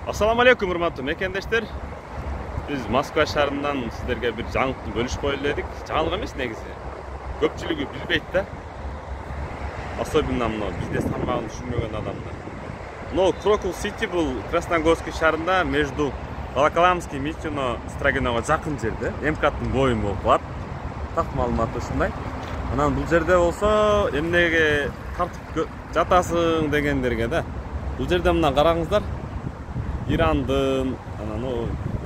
Assalamu alaikum урматтуу мекендештер. Биз Москва шаарынан сиздерге бир жаңылыкты бөлүшүп коелу дедик. Жаңылык эмес негизи. Көпчүлүгү билбейт да. Особенно мына бизнес тармагын түшүнбөгөн адамдар. Но Крокус Сити бул Красногорский шаарында между Волоколамский, Митино, Строгиноого жакын жерде, МКаттын боюн болуп калат. Так маалымат ушундай. Анан бул жерде болсо эмнеге тартып жатасың дегендерге да. Бул жерде мына караңыздар. İran'dın,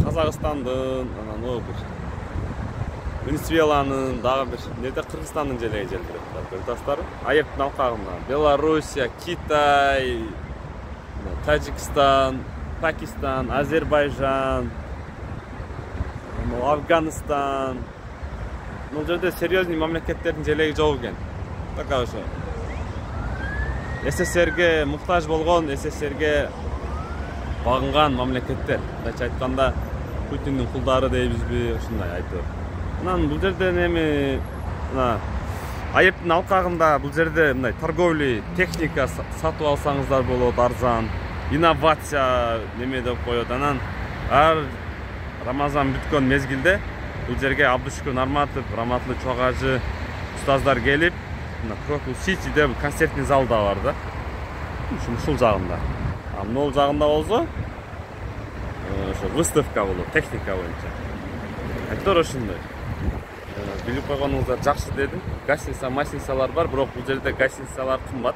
Kazakstan'dın, Venezuela'nın, daha bir nede Kırgızistan'ın jelegi jeldirip Kırgızstары. Ayıptın alqağından Belarusya, Kitay, Tacikistan, Pakistan, Azerbaycan, Afganistan. Bu жерде серьезный мамлекеттердин желеги жок экен. Так ошо. СССРге муктаж болгон, СССРге багынган мамлекеттер. Мындайча айтканда Путиндин кулдары дейбизби, ушундай айтып. Анан бул жерде эми мына айыптын алкагында бул жерде мындай торговля техника сатып алсаңыздар болот, арзан, инновация неме деп коет. Анан ар Рамазан бүткөн мезгилде бул жерге Абдушкүр Нарматов, Раматлы Чогажы устаздар келип, мына Крокус Ситиде концертный зал да бар да. Ушул жагында. Мынол жагында болсо ошо выставка болот, техника боюнча. Айтор ошондой. Билип койгонуңуздар жакшы дедим. Гостиница, масиницалар бар, бирок бул жерде гостиницалар кымбат.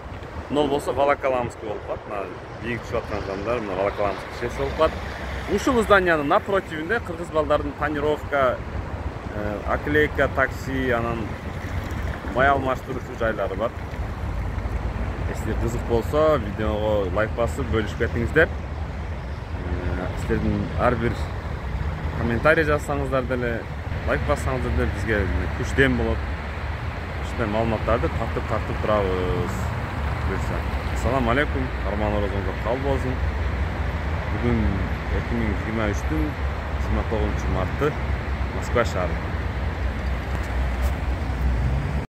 Мынол болсо Волоколамский болуп калат. Мына бийик түшүп аткан жандар, мына Волоколамский шеси болуп калат. Ушул зданиянын напротивинде кыргыз балдардын тонировка, оклейка, такси, анан май алмаштыруучу жайлары бар. Если кызык болсо, видеого лайк басып бөлүшүп кетиңиздер. Сиздердин ар бир комментарий жазсаңыздар деле, лайк бассаңыздар деле бизге күчтөн болот. Ушундай маалыматтарды тартып турабыз. Ассаламу алейкум, карман орозуңуздар кабыл болсун. Бүгүн 2023-түн 29 марты Москва шаары.